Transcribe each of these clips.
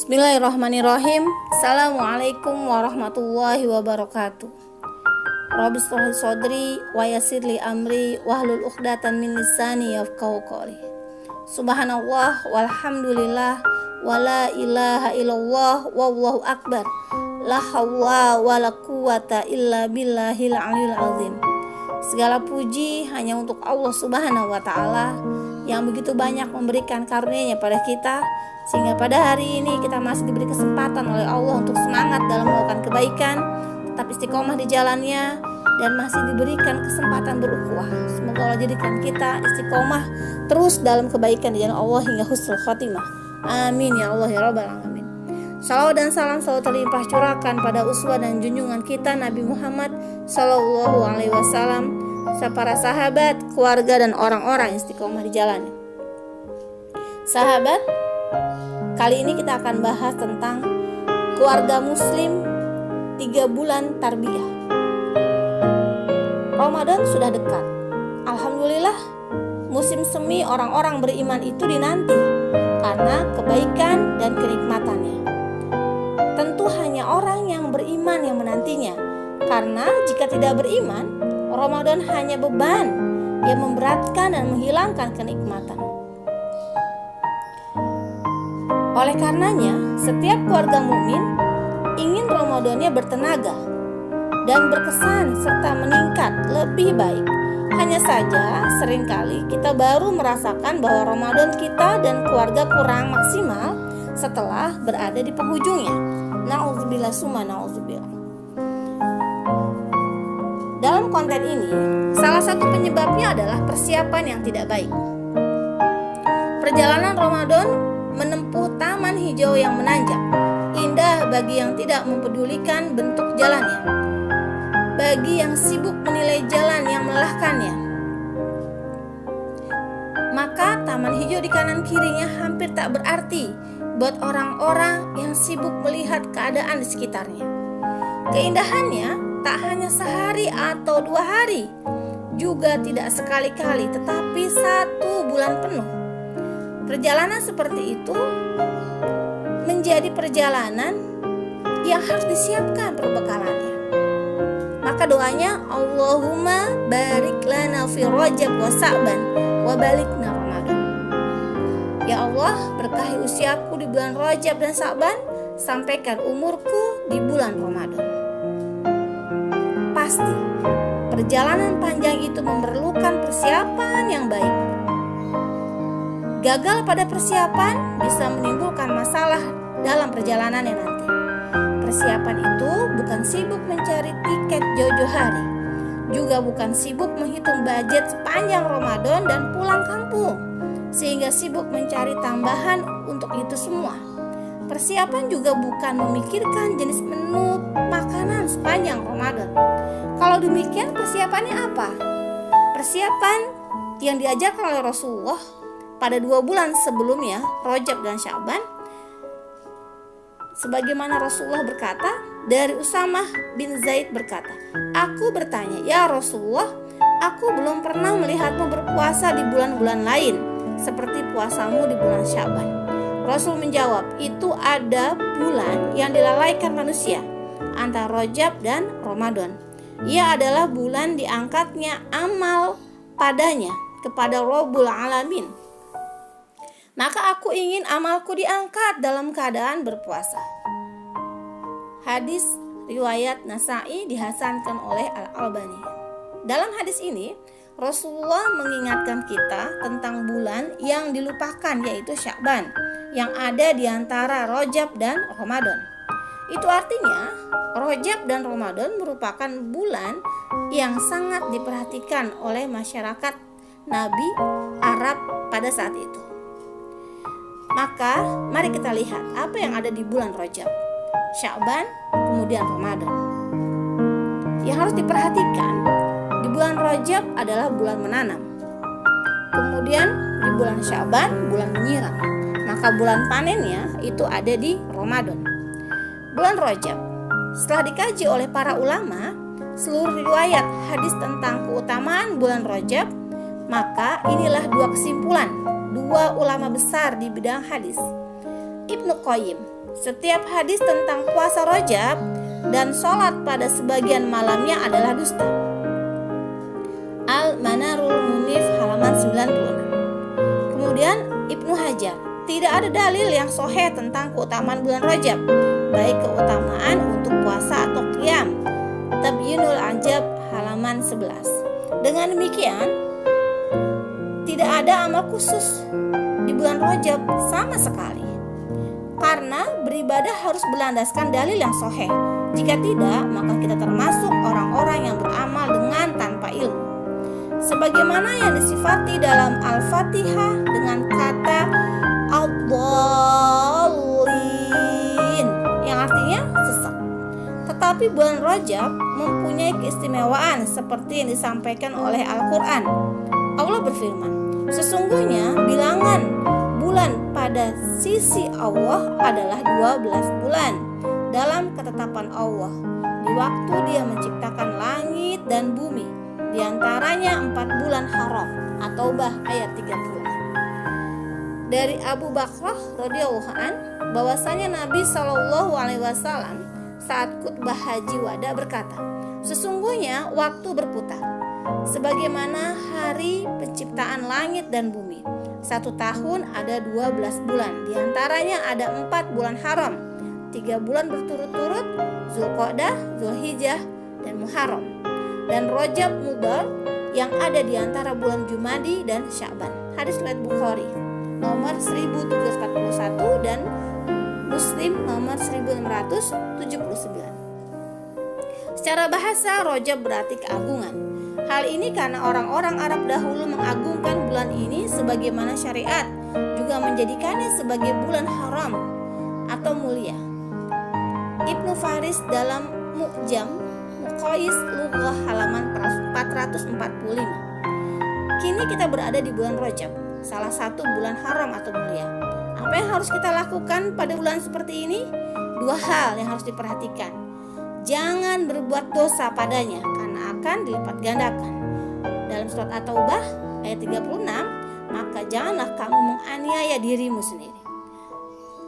Bismillahirrahmanirrahim. Assalamualaikum warahmatullahi wabarakatuh. Rabbi shrah li sadri wa yassir li amri wahlul 'uqdatam min lisani yafqahu qawli. Subhanallah walhamdulillah wala ilaha illallah wallahu akbar. La haula wala quwata illa billahil aliyil azim. Segala puji hanya untuk Allah Subhanahu wa taala yang begitu banyak memberikan karunia-Nya pada kita, sehingga pada hari ini kita masih diberi kesempatan oleh Allah untuk semangat dalam melakukan kebaikan, tetap istiqomah di jalannya, dan masih diberikan kesempatan berukhuwah. Semoga Allah jadikan kita istiqomah terus dalam kebaikan di jalan Allah hingga husnul khotimah. Amin ya Allah ya Rabbal alamin. Salawat dan salam selalu terlimpah curahkan pada uswah dan junjungan kita Nabi Muhammad Sallallahu Alaihi Wasallam, para sahabat, keluarga, dan orang-orang yang istiqomah di jalannya. Sahabat, kali ini kita akan bahas tentang keluarga muslim 3 bulan tarbiyah. Ramadan sudah dekat. Alhamdulillah, musim semi orang-orang beriman itu dinanti karena kebaikan dan kenikmatannya. Tentu hanya orang yang beriman yang menantinya, karena jika tidak beriman, Ramadan hanya beban yang memberatkan dan menghilangkan kenikmatan. Oleh karenanya, setiap keluarga mukmin ingin Ramadannya bertenaga dan berkesan serta meningkat lebih baik. Hanya saja seringkali kita baru merasakan bahwa Ramadan kita dan keluarga kurang maksimal setelah berada di penghujungnya. Na'udzubillah summa na'udzubillah. Dalam konten ini, salah satu penyebabnya adalah persiapan yang tidak baik. Perjalanan Ramadan menempuh taman hijau yang menanjak, indah bagi yang tidak mempedulikan bentuk jalannya, bagi yang sibuk menilai jalan yang melelahkannya. Maka taman hijau di kanan kirinya hampir tak berarti buat orang-orang yang sibuk melihat keadaan di sekitarnya. Keindahannya tak hanya sehari atau 2 hari, juga tidak sekali-kali, tetapi 1 bulan penuh. Perjalanan seperti itu menjadi perjalanan yang harus disiapkan perbekalannya. Maka doanya, Allahumma barik lana fi Rajab wa Sa'ban wa balikna Ramadan. Ya Allah, berkahi usiaku di bulan Rajab dan Sa'ban, sampaikan umurku di bulan Ramadan. Pasti perjalanan panjang itu memerlukan persiapan yang baik. Gagal pada persiapan bisa menimbulkan masalah dalam perjalanannya nanti. Persiapan itu bukan sibuk mencari tiket jauh-jauh hari, juga bukan sibuk menghitung budget sepanjang Ramadan dan pulang kampung, sehingga sibuk mencari tambahan untuk itu semua. Persiapan juga bukan memikirkan jenis menu makanan sepanjang Ramadan. Kalau demikian, persiapannya apa? Persiapan yang diajarkan oleh Rasulullah pada 2 bulan sebelumnya, Rajab dan Sya'ban. Sebagaimana Rasulullah berkata, dari Usamah bin Zaid berkata, "Aku bertanya, ya Rasulullah, aku belum pernah melihatmu berpuasa di bulan-bulan lain seperti puasamu di bulan Sya'ban." Rasul menjawab, itu ada bulan yang dilalaikan manusia antara Rajab dan Ramadan. Ia adalah bulan diangkatnya amal padanya kepada Rabbul Alamin. Maka aku ingin amalku diangkat dalam keadaan berpuasa. Hadis riwayat Nasa'i dihasankan oleh Al-Albani. Dalam hadis ini, Rasulullah mengingatkan kita tentang bulan yang dilupakan, yaitu Sya'ban, yang ada di antara Rajab dan Ramadan. Itu artinya Rajab dan Ramadan merupakan bulan yang sangat diperhatikan oleh masyarakat Nabi Arab pada saat itu. Maka mari kita lihat apa yang ada di bulan Rajab, Sya'ban, kemudian Ramadan. Yang harus diperhatikan, di bulan Rajab adalah bulan menanam. Kemudian di bulan Sya'ban bulan menyiram. Maka bulan panennya itu ada di Ramadan. Bulan Rajab, setelah dikaji oleh para ulama, seluruh riwayat hadis tentang keutamaan bulan Rajab, maka inilah 2 kesimpulan 2 ulama besar di bidang hadis. Ibnu Qayyim Setiap hadis tentang puasa Rajab dan sholat pada sebagian malamnya adalah dusta. Al-Manarul Munif halaman 96. Kemudian Ibnu Hajar, tidak ada dalil yang sahih tentang keutamaan bulan Rajab, baik keutamaan untuk puasa atau qiyam. Tabyinul Ajab halaman 11. Dengan demikian, tidak ada amal khusus di bulan Rajab sama sekali, karena beribadah harus berlandaskan dalil yang sahih. Jika tidak, maka kita termasuk orang-orang yang beramal dengan tanpa ilmu, sebagaimana yang disifati dalam Al-Fatihah dengan kata ad-dallin, yang artinya sesat. Tetapi bulan Rajab mempunyai keistimewaan seperti yang disampaikan oleh Al-Quran. Allah berfirman, sesungguhnya bilangan bulan pada sisi Allah adalah 12 bulan dalam ketetapan Allah di waktu Dia menciptakan langit dan bumi, di antaranya 4 bulan haram. At-Taubah ayat 36. Dari Abu Bakrah radhiyallahu an, bahwasanya Nabi Shallallahu alaihi wasallam saat khutbah haji wada berkata, sesungguhnya waktu berputar sebagaimana hari penciptaan langit dan bumi. 1 tahun ada 12 bulan, di antaranya ada 4 bulan haram, 3 bulan berturut-turut, Zulqa'dah, Zulhijjah, dan Muharram, dan Rajab Mudhar yang ada di antara bulan Jumadi dan Sya'ban. Hadis riwayat Bukhari nomor 1741 dan Muslim nomor 1679. Secara bahasa, Rajab berarti keagungan. Hal ini karena orang-orang Arab dahulu mengagungkan bulan ini sebagaimana syariat juga menjadikannya sebagai bulan haram atau mulia. Ibnu Faris dalam Mu'jam Muqayis Lughah halaman 445. Kini kita berada di bulan Rajab, salah satu bulan haram atau mulia. Apa yang harus kita lakukan pada bulan seperti ini? 2 hal yang harus diperhatikan. Jangan berbuat dosa padanya karena akan dilipat gandakan. Dalam surat At-Taubah ayat 36, maka janganlah kamu menganiaya dirimu sendiri.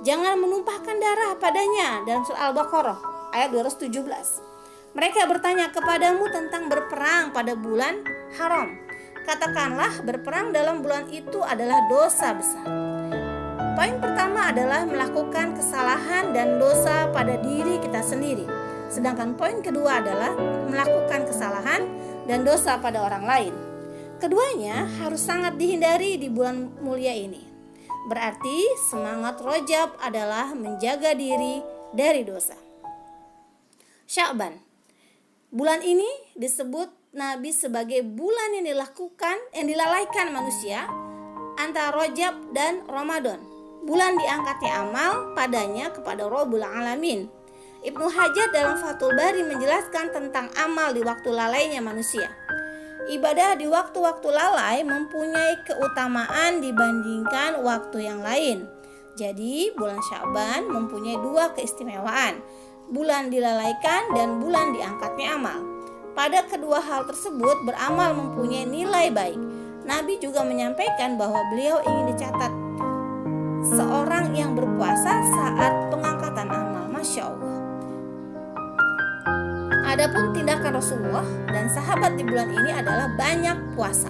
Jangan menumpahkan darah padanya. Dalam surat Al-Baqarah ayat 217. Mereka bertanya kepadamu tentang berperang pada bulan haram. Katakanlah, berperang dalam bulan itu adalah dosa besar. Poin pertama adalah melakukan kesalahan dan dosa pada diri kita sendiri. Sedangkan poin kedua adalah melakukan kesalahan dan dosa pada orang lain. Keduanya harus sangat dihindari di bulan mulia ini. Berarti semangat Rajab adalah menjaga diri dari dosa. Sya'ban. Bulan ini disebut Nabi sebagai bulan yang dilalaikan manusia antara Rajab dan Ramadan. Bulan diangkatnya amal padanya kepada Rabbul Alamin. Ibnu Hajar dalam Fathul Bari menjelaskan tentang amal di waktu lalainya manusia. Ibadah di waktu-waktu lalai mempunyai keutamaan dibandingkan waktu yang lain. Jadi bulan Sya'ban mempunyai 2 keistimewaan, bulan dilalaikan dan bulan diangkatnya amal. Pada kedua hal tersebut beramal mempunyai nilai baik. Nabi juga menyampaikan bahwa beliau ingin dicatat seorang yang berpuasa saat pengangkatan amal. Masya Allah. Adapun tindakan Rasulullah dan sahabat di bulan ini adalah banyak puasa.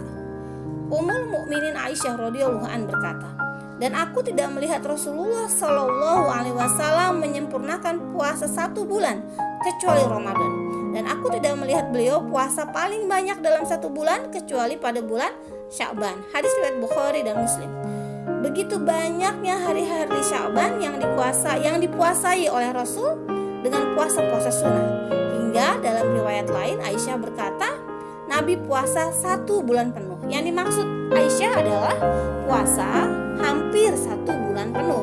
Ummul Mukminin Aisyah radhiyallahu an berkata, dan aku tidak melihat Rasulullah Shallallahu alaihi wasallam menyempurnakan puasa 1 bulan kecuali Ramadan. Dan aku tidak melihat beliau puasa paling banyak dalam 1 bulan kecuali pada bulan Sya'ban. Hadis riwayat Bukhari dan Muslim. Begitu banyaknya hari-hari Sya'ban yang dipuasai oleh Rasul dengan puasa-puasa sunnah. Hingga dalam riwayat lain Aisyah berkata, Nabi puasa 1 bulan penuh. Yang dimaksud Aisyah adalah puasa hampir 1 bulan penuh.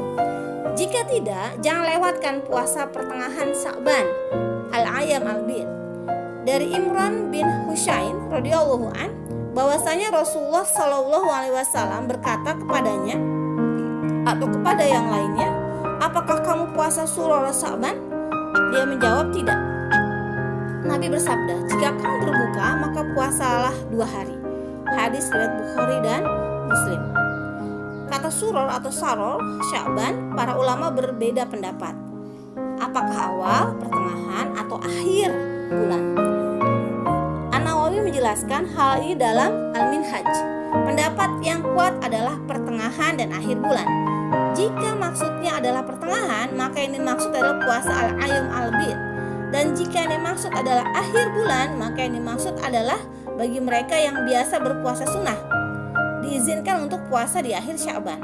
Jika tidak, jangan lewatkan puasa pertengahan Sya'ban, Al-Ayyam Al-Bid. Dari Imran bin Husain radhiyallahu an, bahwasanya Rasulullah Shallallahu alaihi wasallam berkata kepadanya atau kepada yang lainnya, apakah kamu puasa surah Sya'ban? Dia menjawab, tidak. Nabi bersabda, jika kamu berbuka maka puasalah 2 hari. Hadis riwayat Bukhari dan Muslim. Kata suror atau saror, Sya'ban, para ulama berbeda pendapat. Apakah awal, pertengahan, atau akhir bulan? An-Nawawi menjelaskan hal ini dalam Al-Minhaj. Pendapat yang kuat adalah pertengahan dan akhir bulan. Jika maksudnya adalah pertengahan, maka yang dimaksud adalah puasa al-ayyam al-bid. Dan jika yang dimaksud adalah akhir bulan, maka yang dimaksud adalah bagi mereka yang biasa berpuasa sunnah, diizinkan untuk puasa di akhir Sya'ban.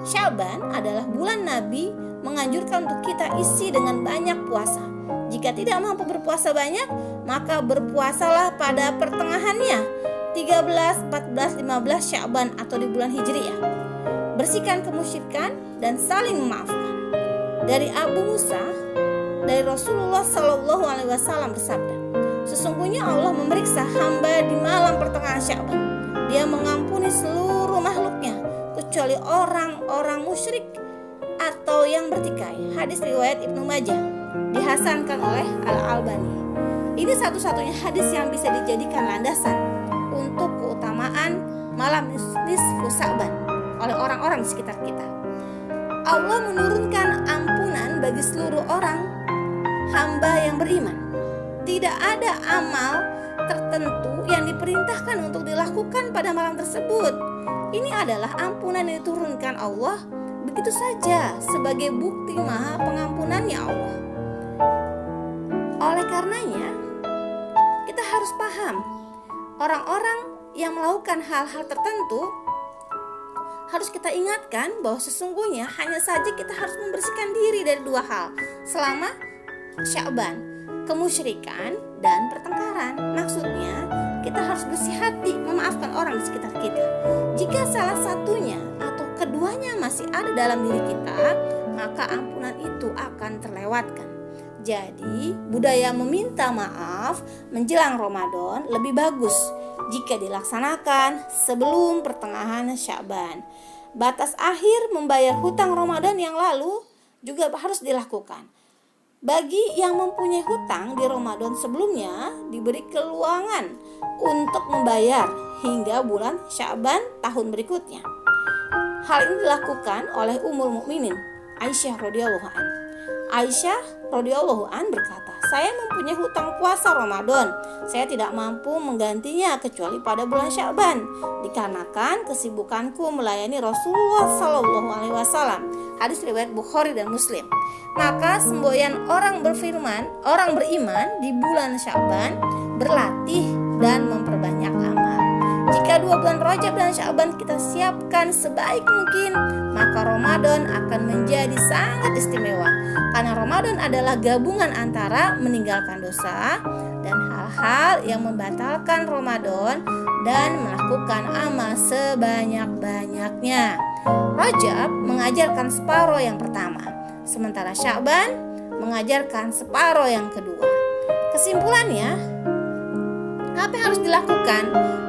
Sya'ban adalah bulan Nabi menganjurkan untuk kita isi dengan banyak puasa. Jika tidak mampu berpuasa banyak, maka berpuasalah pada pertengahannya, 13, 14, 15 Sya'ban atau di bulan Hijriyah. Bersihkan kemusyrikan dan saling memaafkan. Dari Abu Musa, dari Rasulullah Shallallahu Alaihi Wasallam bersabda, sesungguhnya Allah memeriksa hamba di malam pertengahan Sya'ban. Dia mengampuni seluruh makhluknya kecuali orang-orang musyrik atau yang bertikai. Hadis riwayat Ibnu Majah, dihasankan oleh Al-Albani. Ini satu-satunya hadis yang bisa dijadikan landasan untuk keutamaan malam nisfu Sya'ban oleh orang-orang di sekitar kita. Allah menurunkan ampunan bagi seluruh orang hamba yang beriman. Tidak ada amal tertentu yang diperintahkan untuk dilakukan pada malam tersebut. Ini adalah ampunan yang diturunkan Allah begitu saja sebagai bukti maha pengampunannya Allah. Oleh karenanya, kita harus paham, orang-orang yang melakukan hal-hal tertentu harus kita ingatkan bahwa sesungguhnya hanya saja kita harus membersihkan diri dari dua hal selama Sya'ban, kemusyrikan dan pertengkaran. Maksudnya, kita harus bersih hati memaafkan orang di sekitar kita. Jika salah satunya atau keduanya masih ada dalam diri kita, maka ampunan itu akan terlewatkan. Jadi, budaya meminta maaf menjelang Ramadan lebih bagus jika dilaksanakan sebelum pertengahan Sya'ban. Batas akhir membayar hutang Ramadan yang lalu juga harus dilakukan. Bagi yang mempunyai hutang di Ramadan sebelumnya, diberi keluangan untuk membayar hingga bulan Sya'ban tahun berikutnya. Hal ini dilakukan oleh Ummul Mukminin Aisyah radhiyallahu an. Aisyah radhiyallahu an berkata, "Saya mempunyai hutang puasa Ramadan. Saya tidak mampu menggantinya kecuali pada bulan Sya'ban, dikarenakan kesibukanku melayani Rasulullah Shallallahu Alaihi Wasallam." Hadis riwayat Bukhari dan Muslim. Maka semboyan orang beriman di bulan Sya'ban berlatih dan memperbanyak amal. Jika 2 bulan Rajab dan Sya'ban kita siapkan sebaik mungkin, maka Ramadan akan menjadi sangat istimewa. Karena Ramadan adalah gabungan antara meninggalkan dosa dan hal-hal yang membatalkan Ramadan dan melakukan amal sebanyak-banyaknya. Rajab mengajarkan separuh yang pertama, sementara Sya'ban mengajarkan separuh yang kedua. Kesimpulannya, apa yang harus dilakukan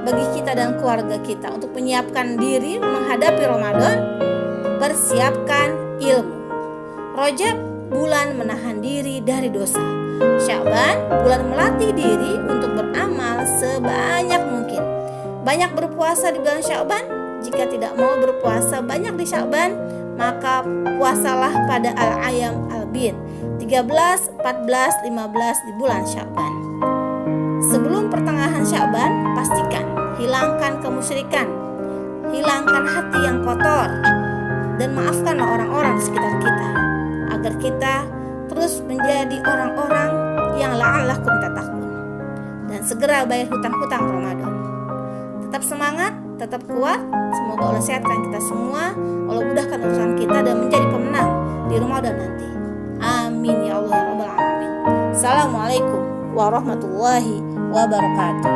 bagi kita dan keluarga kita untuk menyiapkan diri menghadapi Ramadan? Persiapkan ilmu. Rajab, bulan menahan diri dari dosa. Sya'ban, bulan melatih diri untuk beramal sebanyak mungkin. Banyak berpuasa di bulan Sya'ban. Jika tidak mau berpuasa banyak di Sya'ban, maka puasalah pada al-ayyam al-bid, 13, 14, 15 di bulan Sya'ban. Sebelum pertengahan Sya'ban, pastikan hilangkan kemusyrikan, hilangkan hati yang kotor, dan maafkanlah orang-orang di sekitar kita, agar kita terus menjadi orang-orang yang la'allakum tattaqun, dan segera bayar hutang-hutang Ramadan. Tetap semangat, tetap kuat. Semoga Allah sehatkan kita semua, Allah mudahkan urusan kita dan menjadi pemenang di Ramadan nanti. Amin ya Allah ya Rabbal Alamin. Assalamualaikum warahmatullahi wabarakatuh.